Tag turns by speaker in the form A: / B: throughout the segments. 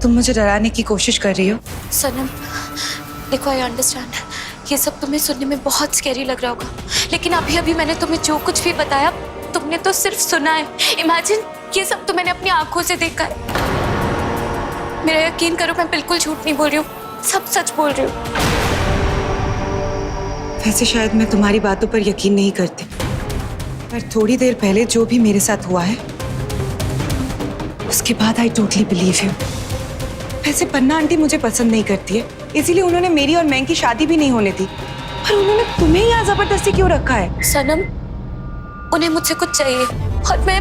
A: तुम मुझे डराने की कोशिश कर रही हो।
B: सनम, देखो आई अंडरस्टैंड, ये सब तुम्हें सुनने में बहुत स्कैरी लग रहा होगा, लेकिन अभी अभी मैंने तुम्हें जो कुछ भी बताया तुमने तो सिर्फ सुना है। इमेजिन ये सब तो मैंने अपनी आंखों से देखा है। मेरा यकीन करो, मैं बिल्कुल झूठ नहीं बोल रही हूँ, सब सच बोल रही हूँ।
A: वैसे शायद मैं तुम्हारी बातों पर यकीन नहीं करती, पर थोड़ी देर पहले जो भी मेरे साथ हुआ है उसके बाद आई टोटली बिलीव यू। वैसे पन्ना आंटी मुझे पसंद नहीं करती है, इसीलिए उन्होंने मेरी और मैंग की शादी भी नहीं होने दी, पर उन्होंने तुम्हें यहाँ जबरदस्ती क्यों रखा है?
B: सनम, उन्हें मुझसे कुछ चाहिए और मैं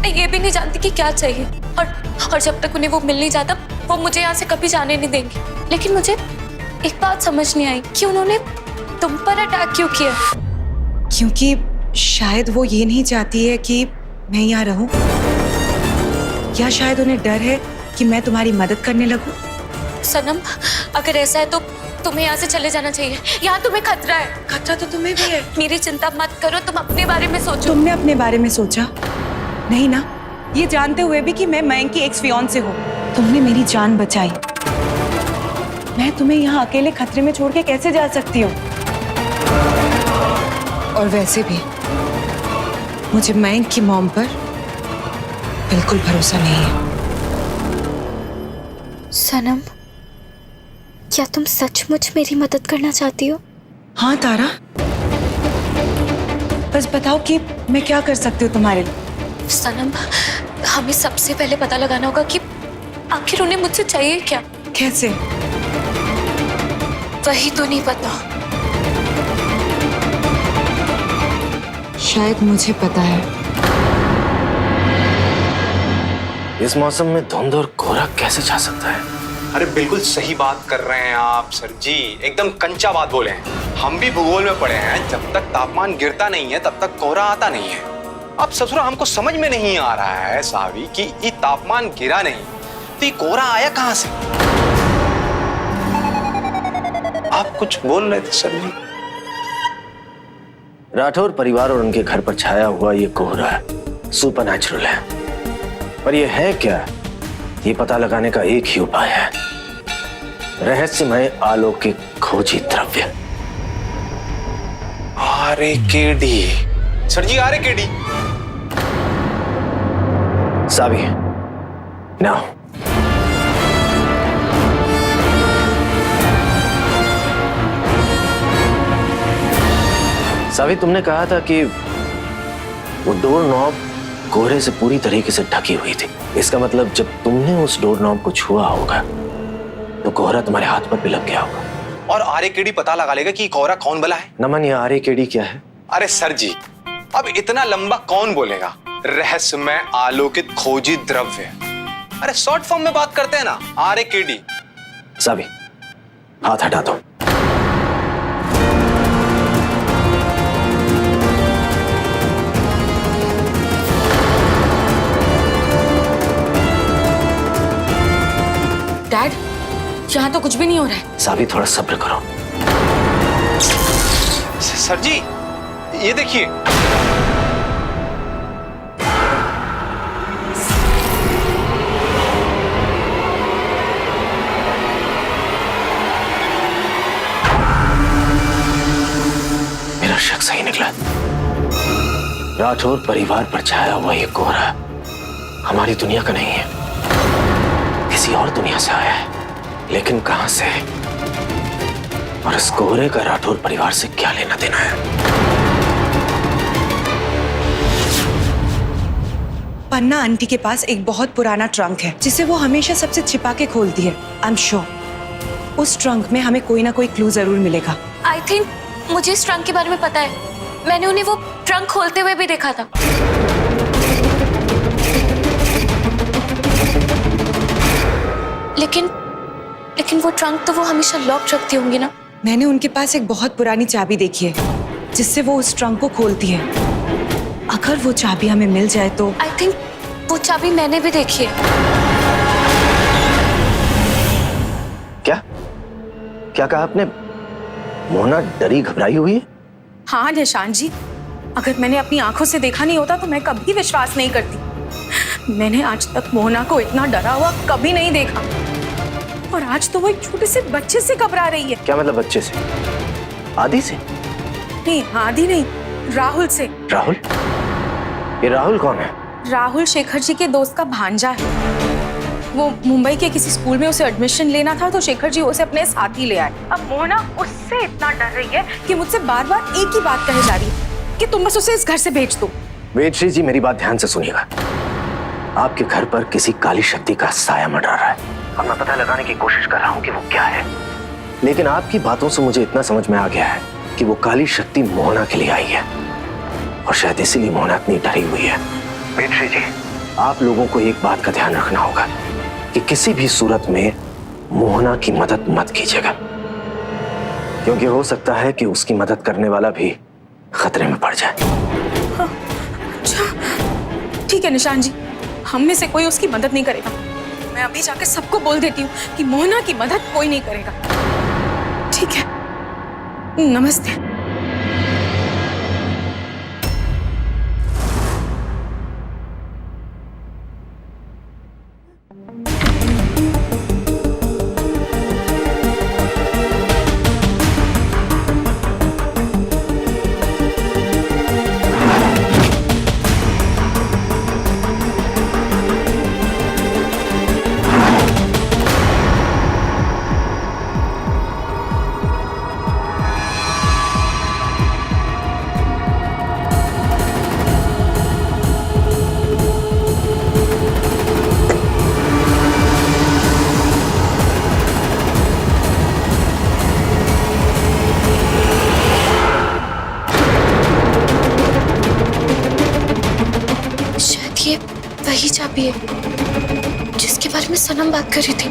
B: ये भी नहीं जानती कि क्या चाहिए, और जब तक उन्हें वो मिल नहीं जाता वो मुझे यहाँ से कभी जाने नहीं देंगे। लेकिन मुझे एक बात समझ नहीं आई कि उन्होंने तुम पर अटैक क्यों किया?
A: क्योंकि शायद वो ये नहीं चाहती है कि मैं यहाँ रहूं, या शायद उन्हें डर है कि मैं तुम्हारी मदद करने लगूं।
B: सनम, अगर ऐसा है तो तुम्हें यहाँ से चले जाना चाहिए, यहाँ तुम्हें खतरा है।
A: खतरा तो तुम्हें भी है।
B: मेरी चिंता मत करो, तुम अपने बारे में सोचो।
A: तुमने अपने बारे में सोचा नहीं ना, ये जानते हुए भी कि मैं मैंग की एक्स फियांसे हूँ। तुमने मेरी जान बचाई, मैं तुम्हें यहाँ अकेले खतरे में छोड़ के कैसे जा सकती हूँ? और वैसे भी मुझे मैंग की मॉम पर बिल्कुल भरोसा नहीं है।
B: सनम, क्या तुम सचमुच मेरी मदद करना चाहती हो?
A: हाँ तारा, बस बताओ कि मैं क्या कर सकती हूँ तुम्हारे लिए।
B: सनम, हमें सबसे पहले पता लगाना होगा कि आखिर उन्हें मुझसे चाहिए क्या।
A: कैसे?
B: वही तो नहीं पता।
A: शायद मुझे पता है।
C: इस मौसम में धुंध और कोहरा कैसे छा सकता है?
D: अरे बिल्कुल सही बात कर रहे हैं आप सर जी, एकदम कंचा बात बोले हैं। हम भी भूगोल में पढ़े हैं, जब तक तापमान गिरता नहीं है तब तक कोहरा आता नहीं है। अब ससुरा हमको समझ में नहीं आ रहा है साहबी कि ये तापमान गिरा नहीं तो ये कोहरा आया कहां से? आप कुछ बोल रहे थे सर जी।
C: राठौर परिवार और उनके घर पर छाया हुआ ये कोहरा सुपरनैचुरल है, पर ये है क्या, ये पता लगाने का एक ही उपाय है, रहस्यमय अलौकिक खोजी द्रव्य।
D: आरएकेडी सर जी, आरएकेडी।
C: सावी, नाउ। सावी, तुमने कहा था कि वो डोर नॉब कोहरे से पूरी तरीके से ढकी हुई थी। इसका मतलब जब तुमने उस डोर नॉब को छुआ होगा तो कोहरा तुम्हारे हाथ पर भी लग गया होगा।
D: और आरएकेडी पता लगा लेगा कि कोहरा कौन बला है।
C: नमन, ये आरएकेडी क्या है?
D: अरे सर जी, अब इतना लंबा कौन बोलेगा? रहस्यमय अलौकिक खोजी द्रव्य। अरे शॉर्ट फॉर्म में बात करते हैं ना, आरएकेडी।
C: सावी, हाथ हटा दो।
B: डैड, यहाँ तो कुछ भी नहीं हो रहा है।
C: सावी, थोड़ा सब्र करो।
D: सर जी, ये देखिए।
C: मेरा शक सही निकला। राठौर परिवार पर छाया हुआ ये कोहरा हमारी दुनिया का नहीं है, किसी और दुनिया से आया है, लेकिन कहां से? और इस कोहरे का राठौर परिवार से क्या लेना देना है?
A: पन्ना आंटी के पास एक बहुत पुराना ट्रंक है जिसे वो हमेशा सबसे छिपा के खोलती है। आई एम श्योर उस ट्रंक में हमें कोई ना कोई क्लू जरूर मिलेगा।
B: आई थिंक मुझे इस ट्रंक के बारे में पता है, मैंने उन्हें वो ट्रंक खोलते हुए भी देखा था। लेकिन वो ट्रंक तो वो हमेशा लॉक रखती होंगी ना।
A: मैंने उनके पास एक बहुत पुरानी चाबी देखी है जिससे वो उस ट्रंक को खोलती है। अगर वो चाबी हमें मिल जाए तो।
B: आई थिंक वो चाबी मैंने भी देखी है।
C: क्या क्या कहा आपने? मोना डरी घबराई हुई है?
E: हाँ निशान जी, अगर मैंने अपनी आंखों से देखा नहीं होता तो मैं कभी विश्वास नहीं करती। मैंने आज तक मोहना को इतना डरा हुआ कभी नहीं देखा। और आज तो वो एक छोटे से बच्चे से घबरा रही है।
C: क्या मतलब बच्चे से? आदि से?
E: नहीं, आदि नहीं, राहुल से।
C: राहुल? ये राहुल कौन है?
E: राहुल शेखर जी के दोस्त का भांजा है। वो मुंबई के किसी स्कूल में उसे एडमिशन लेना था तो शेखर जी उसे अपने साथ ही ले आए। अब मोहना उससे इतना डर रही है कि मुझसे बार बार एक ही बात कहे जा रही है कि तुम बस उसे इस घर से भेज दो।
C: वेदश्री जी, मेरी बात ध्यान से सुनिएगा। आपके घर पर किसी काली शक्ति का साया मंडरा रहा है और मैं पता लगाने की कोशिश कर रहा हूँ कि वो क्या है। लेकिन आपकी बातों से मुझे इतना समझ में आ गया है कि वो काली शक्ति मोहना के लिए आई है और शायद इसीलिए मोहना इतनी डरी हुई है। वेदश्री जी, आप लोगों को एक बात का ध्यान रखना होगा कि किसी भी सूरत में मोहना की मदद मत कीजिएगा, क्योंकि हो सकता है कि उसकी मदद करने वाला भी खतरे में पड़ जाए।
E: अच्छा, ठीक है निशान जी, हम में से कोई उसकी मदद नहीं करेगा। मैं अभी जाकर सबको बोल देती हूँ कि मोहना की मदद कोई नहीं करेगा। ठीक है, नमस्ते।
B: ये वही चाबी है जिसके बारे में सनम बात कर रही थी।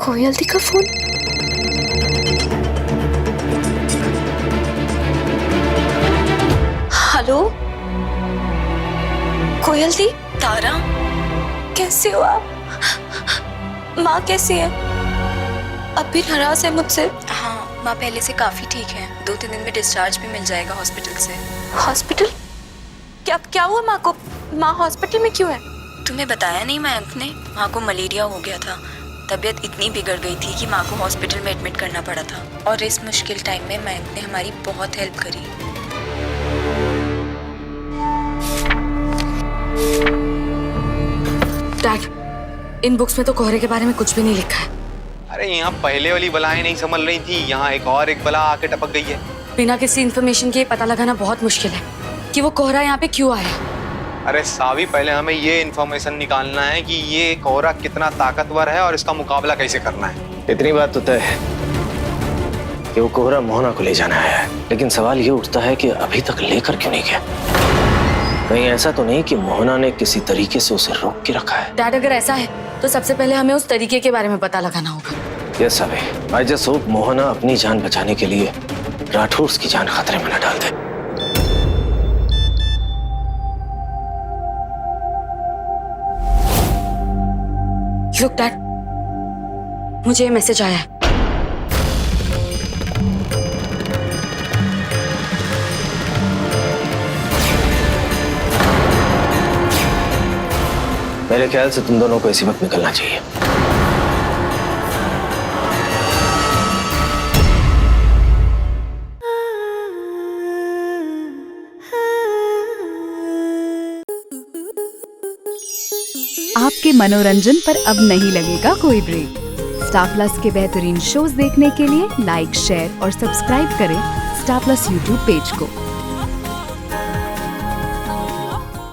B: कोयल दी का फोन। हेलो कोयल दी।
F: तारा,
B: कैसे हो आप? माँ कैसी है? अब भी नाराज है मुझसे?
F: हाँ माँ पहले से काफी ठीक है। 2-3 दिन में डिस्चार्ज भी मिल जाएगा हॉस्पिटल से।
B: हॉस्पिटल? क्या हुआ माँ को? माँ हॉस्पिटल में क्यों है?
F: तुम्हें बताया नहीं मयंक ने? माँ को मलेरिया हो गया था। तबीयत इतनी बिगड़ गई थी कि माँ को हॉस्पिटल में एडमिट करना पड़ा था। और इस मुश्किल टाइम में मयंक ने हमारी बहुत हेल्प करी।
E: डैड, इन बुक्स में तो कोहरे के बारे में कुछ भी नहीं लिखा है।
D: अरे यहाँ पहले वाली बलाएं नहीं संभल रही थी, यहाँ एक और एक बला आके टपक गई है।
E: बिना किसी इन्फॉर्मेशन के पता लगाना बहुत मुश्किल है कि वो कोहरा यहाँ पे क्यों आया।
D: अरे सावी, पहले हमें ये इन्फॉर्मेशन निकालना है कि ये कोहरा कितना ताकतवर है और इसका मुकाबला कैसे करना है।
C: इतनी बात तो तय है कि वो कोहरा मोहना को ले जाना है, लेकिन सवाल ये उठता है कि अभी तक लेकर क्यों नहीं गया? कहीं ऐसा तो नहीं कि मोहना ने किसी तरीके से उसे रोक के रखा है?
E: डैड, अगर ऐसा है तो सबसे पहले हमें उस तरीके के बारे में पता लगाना होगा।
C: Yes Savi, I just hope Mohana अपनी जान बचाने के लिए राठौर की जान खतरे में न डाल दे।
E: लुक डैड, मुझे ये मैसेज आया है।
C: मेरे ख्याल से तुम दोनों को इसी वक्त निकलना चाहिए।
G: आपके मनोरंजन पर अब नहीं लगेगा कोई ब्रेक। स्टार प्लस के बेहतरीन शोज देखने के लिए लाइक, शेयर और सब्सक्राइब करें स्टार प्लस यूट्यूब पेज को।